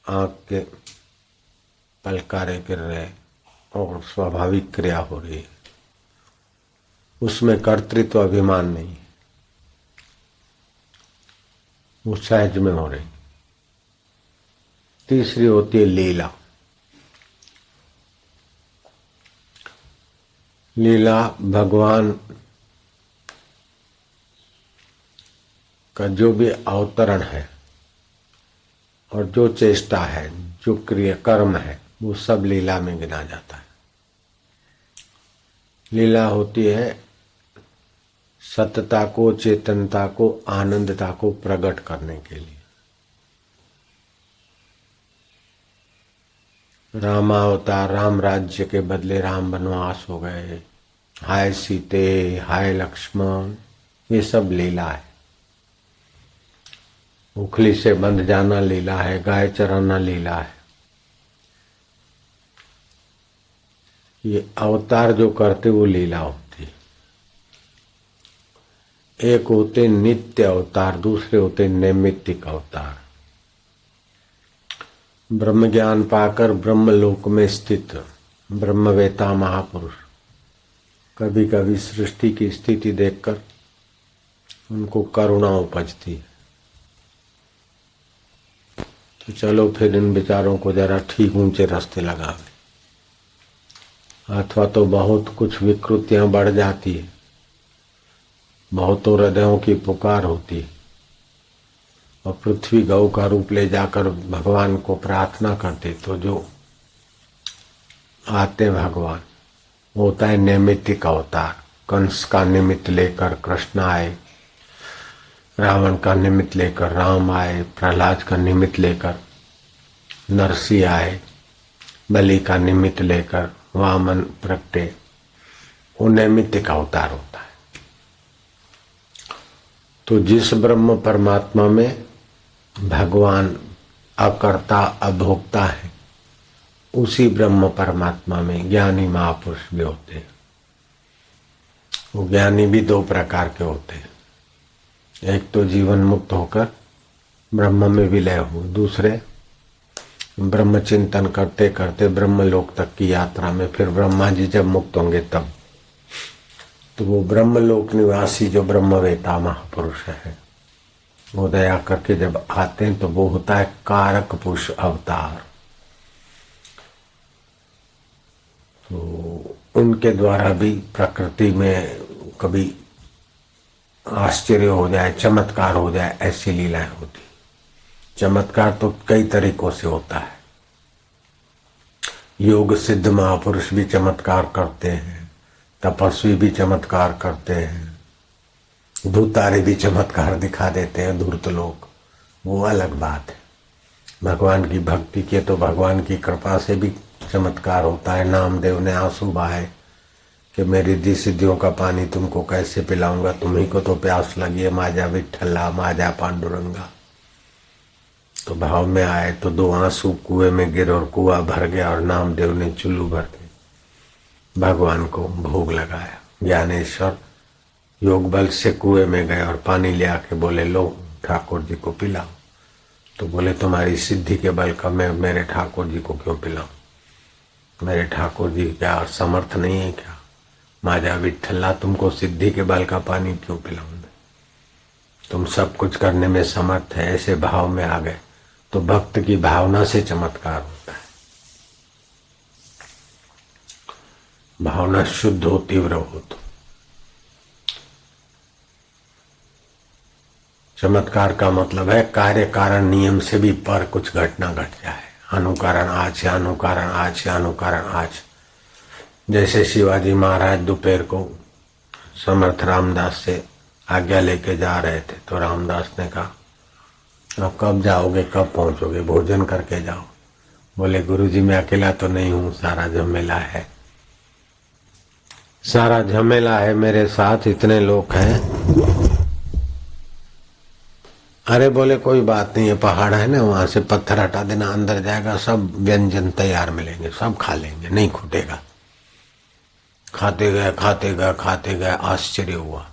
आंख के पलकारे गिर रहे और स्वाभाविक क्रिया हो रही है, उसमें कर्तृत्व अभिमान नहीं, वो सहज में हो रही। तीसरी होती है लीला। लीला भगवान का जो भी अवतरण है और जो चेष्टा है, जो क्रिया कर्म है, वो सब लीला में गिना जाता है। लीला होती है सतता को, चेतनता को, आनंदता को प्रकट करने के लिए। रामावतार, राम राज्य के बदले राम वनवास हो गए, हाय सीते, हाय लक्ष्मण, ये सब लीला है। उखली से बंध जाना लीला है, गाय चराना लीला है। ये अवतार जो करते वो लीला होती है। एक होते नित्य अवतार, दूसरे होते नैमित्तिक अवतार। ब्रह्म ज्ञान पाकर ब्रह्मलोक में स्थित ब्रह्मवेता महापुरुष कभी कभी सृष्टि की स्थिति देखकर उनको करुणा उपजती है, तो चलो फिर इन विचारों को जरा ठीक ऊंचे रास्ते लगा। अथवा तो बहुत कुछ विकृतियां बढ़ जाती है, बहुतों हृदयों की पुकार होती है और पृथ्वी गौ का रूप ले जाकर भगवान को प्रार्थना करते, तो जो आते भगवान होता है नैमित्तिक अवतार। कंस का निमित्त लेकर कृष्ण आए, रावण का निमित्त लेकर राम आए, प्रहलाद का निमित्त लेकर नरसिंह आए, बलि का निमित्त लेकर वामन प्रगटे। वो नैमित्तिक अवतार होता है। तो जिस ब्रह्म परमात्मा में भगवान अकर्ता अभोक्ता है, उसी ब्रह्म परमात्मा में ज्ञानी महापुरुष भी होते हैं। वो ज्ञानी भी 2 प्रकार के होते हैं, एक तो जीवन मुक्त होकर ब्रह्म में विलय हो, दूसरे ब्रह्म चिंतन करते करते ब्रह्मलोक तक की यात्रा में, फिर ब्रह्मा जी जब मुक्त होंगे तब, तो वो ब्रह्मलोक निवासी जो ब्रह्मवेता महापुरुष है, वो दया करके जब आते हैं तो वो होता है कारक पुरुष अवतार। तो उनके द्वारा भी प्रकृति में कभी आश्चर्य हो जाए, चमत्कार हो जाए, ऐसी लीलाएं होती। चमत्कार तो कई तरीकों से होता है। योग सिद्ध महापुरुष भी चमत्कार करते हैं, तपस्वी भी चमत्कार करते हैं, धूतारे भी चमत्कार दिखा देते हैं, धूर्त लोग, वो अलग बात है। भगवान की भक्ति के तो भगवान की कृपा से भी चमत्कार होता है। नामदेव ने आंसू बहाए कि मेरी दी सिद्धियों का पानी तुमको कैसे पिलाऊंगा, तुम्ही को तो प्यास लगी है, माजा विठ्ठला माजा पांडुरंगा। तो भाव में आए तो 2 आंसू कुएं में गिर और कुआं भर गया और नामदेव ने चुल्लू भर के भगवान को भोग लगाया। ज्ञानेश्वर योग बल से कुएं में गए और पानी ले आके बोले लो ठाकुर जी को पिलाओ। तो बोले तुम्हारी सिद्धि के बल का मैं मेरे ठाकुर जी को क्यों पिलाऊं, मेरे ठाकुर जी क्या समर्थ नहीं है क्या, माजा विठ्ठला तुमको सिद्धि के बल का पानी क्यों पिलाऊं, तुम सब कुछ करने में समर्थ है। ऐसे भाव में आ गए तो भक्त की भावना से चमत्कार होता है। भावना शुद्ध हो, तीव्र हो तो चमत्कार का मतलब है कार्य कारण नियम से भी पर कुछ घटना घट जाए। अनुकारण आज है, अनुकारण आज है, अनुकारण आज। जैसे शिवाजी महाराज दोपहर को समर्थ रामदास से आज्ञा लेके जा रहे थे तो रामदास ने कहा अब कब जाओगे, कब पहुंचोगे, भोजन करके जाओ। बोले गुरुजी मैं अकेला तो नहीं हूं, सारा झमेला है, सारा झमेला है, मेरे साथ इतने लोग हैं। अरे बोले कोई बात नहीं है, पहाड़ है ना, वहां से पत्थर हटा देना, अंदर जाएगा, सब व्यंजन तैयार मिलेंगे, सब खा लेंगे, नहीं खूटेगा। खाते गए खाते गए खाते गए, आश्चर्य हुआ।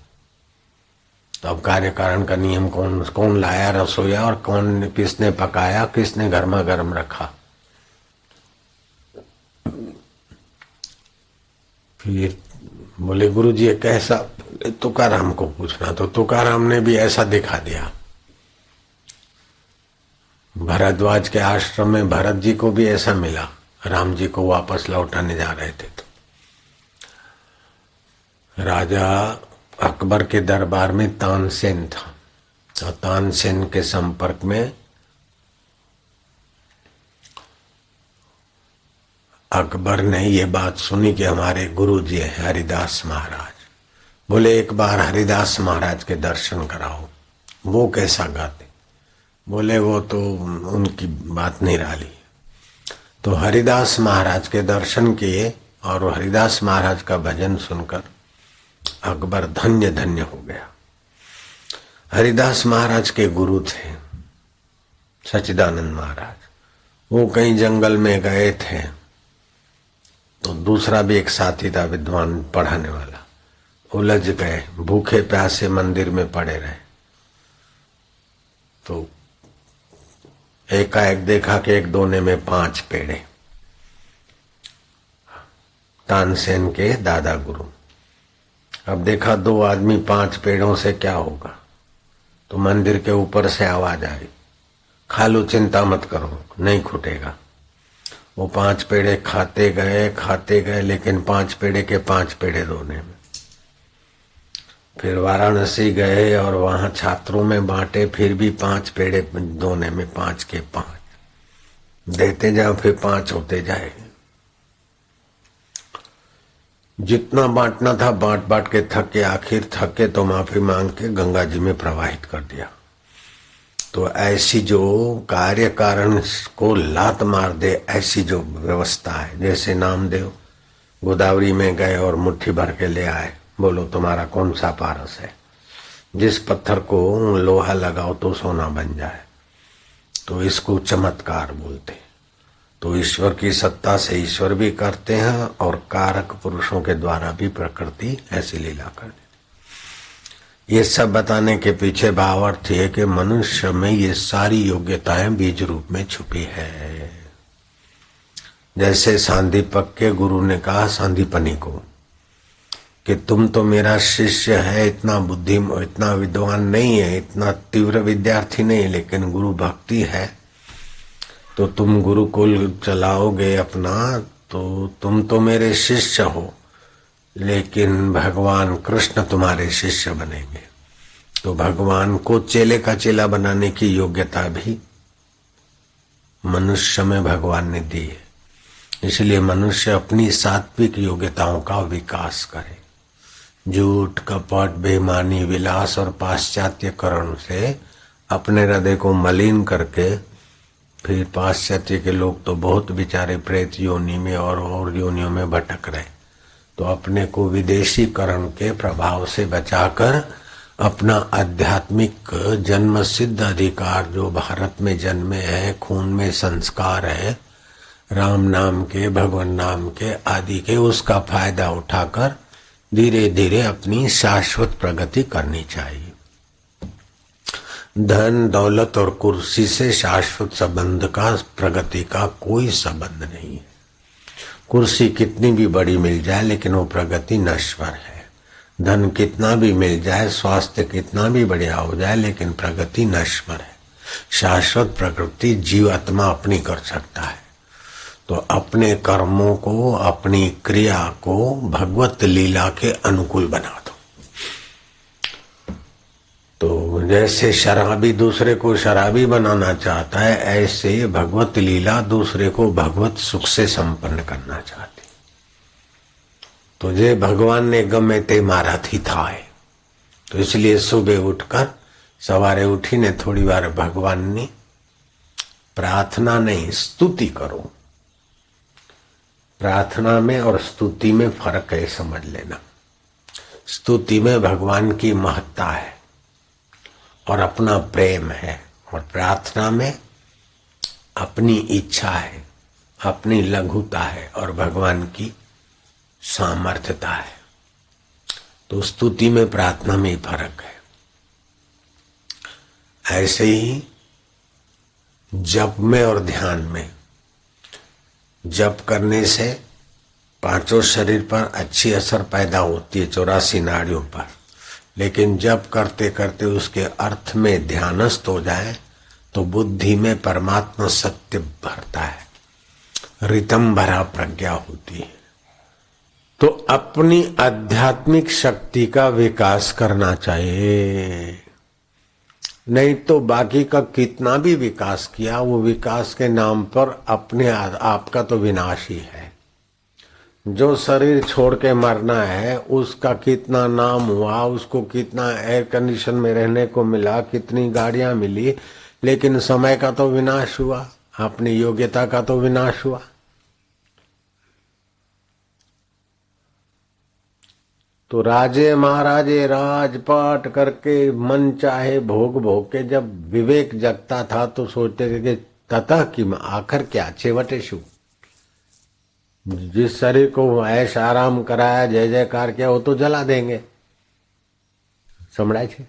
तो अब कार्य कारण का नियम कौन लाया रसोईया और कौन किसने पकाया, किसने गर्मा गर्म रखा। फिर बोले गुरुजी ये कैसा, तुकाराम को पूछना। तो तुकाराम ने भी ऐसा दिखा दिया। भरद्वाज के आश्रम में भरत जी को भी ऐसा मिला, राम जी को वापस लौटाने जा रहे थे तो राजा अकबर के दरबार में तानसेन था और तानसेन के संपर्क में अकबर ने ये बात सुनी कि हमारे गुरु जी है हरिदास महाराज। बोले एक बार हरिदास महाराज के दर्शन कराओ। वो कैसा गाते, बोले वो तो उनकी बात निराली। तो हरिदास महाराज के दर्शन किए और हरिदास महाराज का भजन सुनकर अकबर धन्य धन्य हो गया। हरिदास महाराज के गुरु थे सच्चिदानंद महाराज। वो कहीं जंगल में गए थे तो दूसरा भी एक साथी था विद्वान पढ़ाने वाला, उलझ गए, भूखे प्यासे मंदिर में पड़े रहे। तो एकाएक देखा कि एक दोने में 5 पेड़े, तानसेन के दादा गुरु। अब देखा 2 आदमी 5 पेड़ों से क्या होगा, तो मंदिर के ऊपर से आवाज आई, खा लो, चिंता मत करो, नहीं खुटेगा। वो 5 पेड़े खाते गए, लेकिन 5 पेड़े के 5 पेड़े दोने में। फिर वाराणसी गए और वहां छात्रों में बांटे, फिर भी 5 पेड़े दोने में, 5 के 5 देते जाओ, फिर 5 होते जाए। जितना बांटना था बांट बांट के थके, आखिर थके तो माफी मांग के गंगा जी में प्रवाहित कर दिया। तो ऐसी जो कार्य कारण को लात मार दे, ऐसी जो व्यवस्था है, जैसे नामदेव गोदावरी में गए और मुट्ठी भर के ले आए, बोलो तुम्हारा कौन सा पारस है, जिस पत्थर को लोहा लगाओ तो सोना बन जाए। तो इसको चमत्कार बोलते। तो ईश्वर की सत्ता से ईश्वर भी करते हैं और कारक पुरुषों के द्वारा भी प्रकृति ऐसी लीला कर देती। ये सब बताने के पीछे भावार्थ है कि मनुष्य में ये सारी योग्यताएं बीज रूप में छुपी है। जैसे सांदीपक के गुरु ने कहा सांदीपनी को कि तुम तो मेरा शिष्य है, इतना इतना विद्वान नहीं है, इतना तीव्र विद्यार्थी नहीं, लेकिन गुरु भक्ति है, तो तुम गुरुकुल चलाओगे अपना, तो तुम तो मेरे शिष्य हो, लेकिन भगवान कृष्ण तुम्हारे शिष्य बनेंगे। तो भगवान को चेले का चेला बनाने की योग्यता भी मनुष्य में भगवान ने दी है। इसलिए मनुष्य अपनी सात्विक योग्यताओं का विकास करे। झूठ, कपट, बेईमानी, विलास और पाश्चात्यकरण से अपने हृदय को मलिन करके फिर पाश्चात्य के लोग तो बहुत बेचारे प्रेत योनि में और योनियों में भटक रहे। तो अपने को विदेशीकरण के प्रभाव से बचाकर अपना आध्यात्मिक जन्म सिद्ध अधिकार जो भारत में जन्मे है, खून में संस्कार है, राम नाम के, भगवान नाम के आदि के, उसका फायदा उठाकर धीरे धीरे अपनी शाश्वत प्रगति करनी चाहिए। धन, दौलत और कुर्सी से शाश्वत संबंध का, प्रगति का कोई संबंध नहीं है। कुर्सी कितनी भी बड़ी मिल जाए लेकिन वो प्रगति नश्वर है। धन कितना भी मिल जाए, स्वास्थ्य कितना भी बढ़िया हो जाए लेकिन प्रगति नश्वर है। शाश्वत प्रगति जीवात्मा अपनी कर सकता है। तो अपने कर्मों को, अपनी क्रिया को भगवत लीला के अनुकूल बना दो। तो जैसे शराबी दूसरे को शराबी बनाना चाहता है, ऐसे भगवत लीला दूसरे को भगवत सुख से संपन्न करना चाहती। तो जे भगवान ने गमे ते मारा थी था है। तो इसलिए सुबह उठकर सवारे उठीने थोड़ी बार भगवान ने प्रार्थना नहीं स्तुति करो। प्रार्थना में और स्तुति में फर्क है, समझ लेना। स्तुति में भगवान की महत्ता है और अपना प्रेम है, और प्रार्थना में अपनी इच्छा है, अपनी लघुता है और भगवान की सामर्थ्यता है। तो स्तुति में, प्रार्थना में फर्क है। ऐसे ही जप में और ध्यान में, जप करने से पांचों शरीर पर अच्छी असर पैदा होती है, 84 नाड़ियों पर। लेकिन जप करते करते उसके अर्थ में ध्यानस्थ हो जाए तो बुद्धि में परमात्मा सत्य भरता है, रितम भरा प्रज्ञा होती है। तो अपनी आध्यात्मिक शक्ति का विकास करना चाहिए। नहीं तो बाकी का कितना भी विकास किया, वो विकास के नाम पर अपने आप का तो विनाश ही है। जो शरीर छोड़ के मरना है उसका कितना नाम हुआ, उसको कितना एयर कंडीशन में रहने को मिला, कितनी गाड़ियां मिली, लेकिन समय का तो विनाश हुआ, अपनी योग्यता का तो विनाश हुआ। तो राजे महाराजे राजपाट करके मन चाहे भोग भोग के जब विवेक जगता था तो सोचते थे कि ततः कि आखिर क्या छेवटे शु। जिस शरीर को ऐश आराम कराया, जय जयकार किया, वो तो जला देंगे। समझाए छे?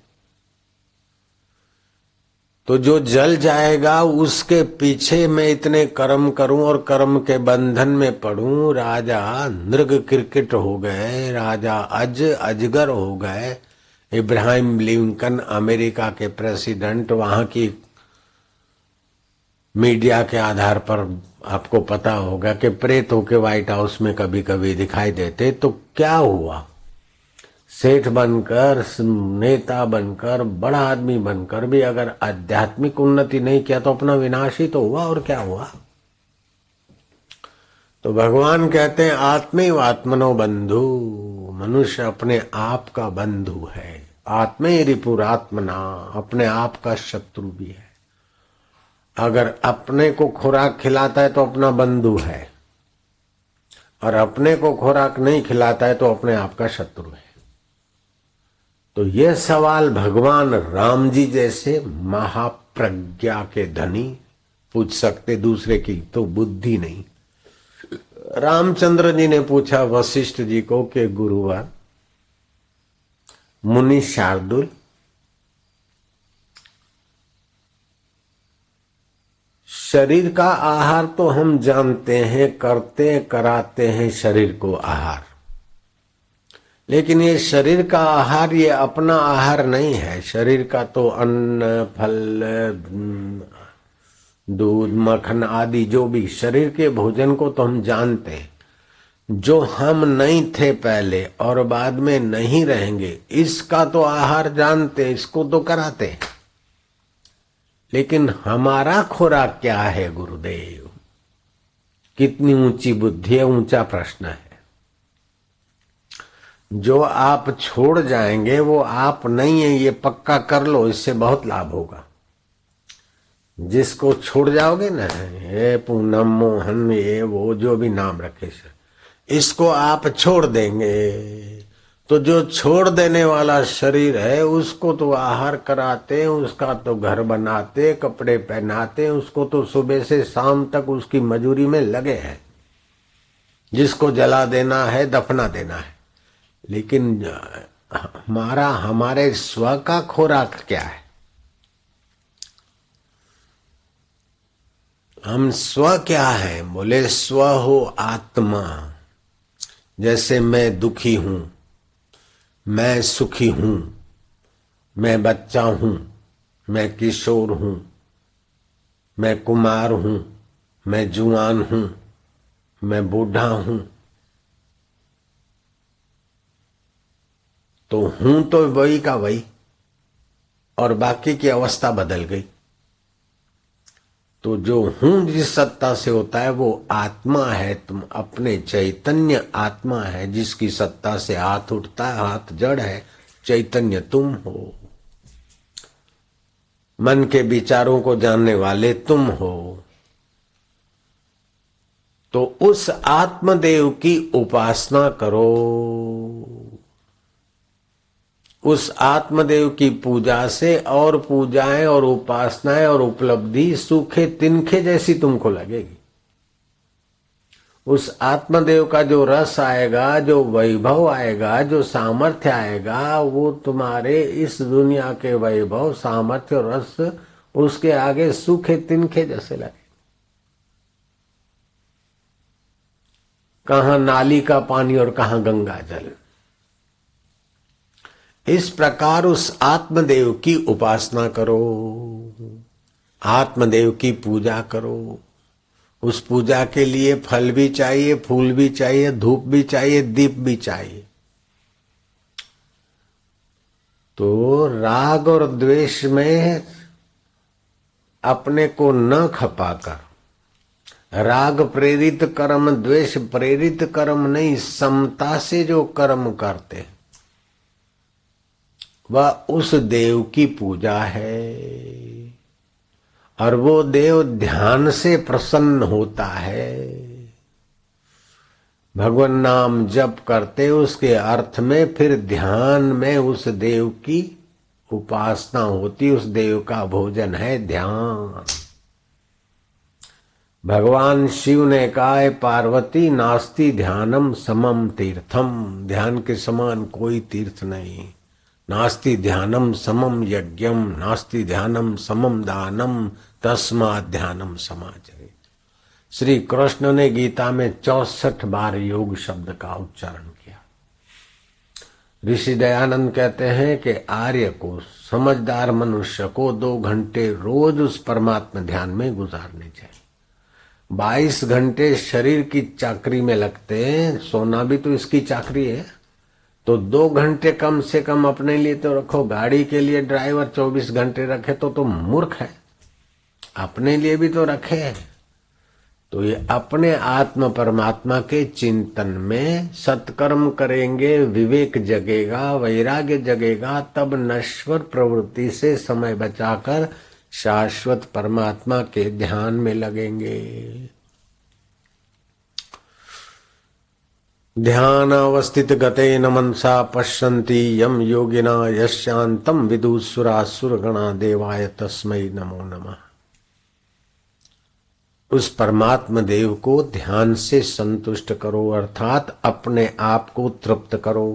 तो जो जल जाएगा उसके पीछे मैं इतने कर्म करूं और कर्म के बंधन में पड़ूं। राजा नृग क्रिकेट हो गए, राजा अजगर हो गए। इब्राहिम लिंकन अमेरिका के प्रेसिडेंट, वहां की मीडिया के आधार पर आपको पता होगा कि प्रेत होके व्हाइट हाउस में कभी कभी दिखाई देते। तो क्या हुआ, सेठ बनकर, नेता बनकर, बड़ा आदमी बनकर भी अगर आध्यात्मिक उन्नति नहीं किया तो अपना विनाश ही तो हुआ। और क्या हुआ? तो भगवान कहते हैं आत्मैव आत्मनो बंधु। मनुष्य अपने आप का बंधु है। आत्मे रिपुरात्मना, अपने आप का शत्रु भी है। अगर अपने को खुराक खिलाता है तो अपना बंधु है, और अपने को खुराक नहीं खिलाता है तो अपने आप का शत्रु है। तो यह सवाल भगवान राम जी जैसे महाप्रज्ञा के धनी पूछ सकते, दूसरे की तो बुद्धि नहीं। रामचंद्र जी ने पूछा वशिष्ठ जी को कि गुरुवर, मुनि शार्दुल, शरीर का आहार तो हम जानते हैं, करते कराते हैं शरीर को आहार, लेकिन ये शरीर का आहार ये अपना आहार नहीं है। शरीर का तो अन्न, फल, दूध, मक्खन आदि जो भी शरीर के भोजन को तो हम जानते हैं। जो हम नहीं थे पहले और बाद में नहीं रहेंगे, इसका तो आहार जानते, इसको तो कराते हैं। लेकिन हमारा खुराक क्या है गुरुदेव? कितनी ऊंची बुद्धि है, ऊंचा प्रश्न है। जो आप छोड़ जाएंगे वो आप नहीं है, ये पक्का कर लो, इससे बहुत लाभ होगा। जिसको छोड़ जाओगे ना, ये पूनम मोहन ये वो जो भी नाम रखे सर, इसको आप छोड़ देंगे तो जो छोड़ देने वाला शरीर है उसको तो आहार कराते, उसका तो घर बनाते, कपड़े पहनाते, उसको तो सुबह से शाम तक उसकी मजूरी में लगे हैं, जिसको जला देना है, दफना देना है। लेकिन हमारे स्व का खुराक क्या है? हम स्व क्या है? बोले स्व हो आत्मा। जैसे मैं दुखी हूं, मैं सुखी हूं, मैं बच्चा हूं, मैं किशोर हूं, मैं कुमार हूं, मैं जुआन हूं, मैं बूढ़ा हूं, तो हूं तो वही का वही, और बाकी की अवस्था बदल गई। तो जो हूं जिस सत्ता से होता है वो आत्मा है। तुम अपने चैतन्य आत्मा है, जिसकी सत्ता से हाथ उठता है, हाथ जड़ है, चैतन्य तुम हो। मन के विचारों को जानने वाले तुम हो। तो उस आत्मदेव की उपासना करो, उस आत्मदेव की पूजा से और पूजाएं और उपासनाएं और उपलब्धि सूखे तिनखे जैसी तुमको लगेगी। उस आत्मदेव का जो रस आएगा, जो वैभव आएगा, जो सामर्थ्य आएगा, वो तुम्हारे इस दुनिया के वैभव, सामर्थ्य और रस उसके आगे सूखे तिनखे जैसे लगे। कहां नाली का पानी और कहां गंगा जल। इस प्रकार उस आत्मदेव की उपासना करो, आत्मदेव की पूजा करो। उस पूजा के लिए फल भी चाहिए, फूल भी चाहिए, धूप भी चाहिए, दीप भी चाहिए। तो राग और द्वेष में अपने को न खपाकर, राग प्रेरित कर्म, द्वेष प्रेरित कर्म नहीं, समता से जो कर्म करते वह उस देव की पूजा है। और वो देव ध्यान से प्रसन्न होता है। भगवान नाम जप करते उसके अर्थ में फिर ध्यान में उस देव की उपासना होती, उस देव का भोजन है ध्यान। भगवान शिव ने कहा है, पार्वती नास्ति ध्यानम समम तीर्थम। ध्यान के समान कोई तीर्थ नहीं। नास्ति ध्यानम समम यज्ञम, नास्ति ध्यानम समम दानम, तस्मात् ध्यानम समाचरेत्। श्री कृष्ण ने गीता में 64 बार योग शब्द का उच्चारण किया। ऋषि दयानंद कहते हैं कि आर्य को, समझदार मनुष्य को 2 घंटे रोज उस परमात्मा ध्यान में गुजारने चाहिए। 22 घंटे शरीर की चाकरी में लगते हैं, सोना भी तो इसकी चाकरी है, तो 2 घंटे कम से कम अपने लिए तो रखो। गाड़ी के लिए ड्राइवर 24 घंटे रखे तो मूर्ख है, अपने लिए भी तो रखे। तो ये अपने आत्म परमात्मा के चिंतन में सत्कर्म करेंगे, विवेक जगेगा, वैराग्य जगेगा, तब नश्वर प्रवृत्ति से समय बचाकर शाश्वत परमात्मा के ध्यान में लगेंगे। ध्यान अवस्थित गतेन मनसा पश्यन्ति यम योगिना यशांतम विदुसुरासुरगणा देवाय तस्मै नमो नमः। उस परमात्मा देव को ध्यान से संतुष्ट करो, अर्थात अपने आप को तृप्त करो।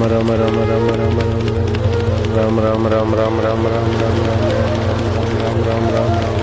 राम राम राम राम राम राम राम राम राम राम राम राम राम राम राम राम राम राम राम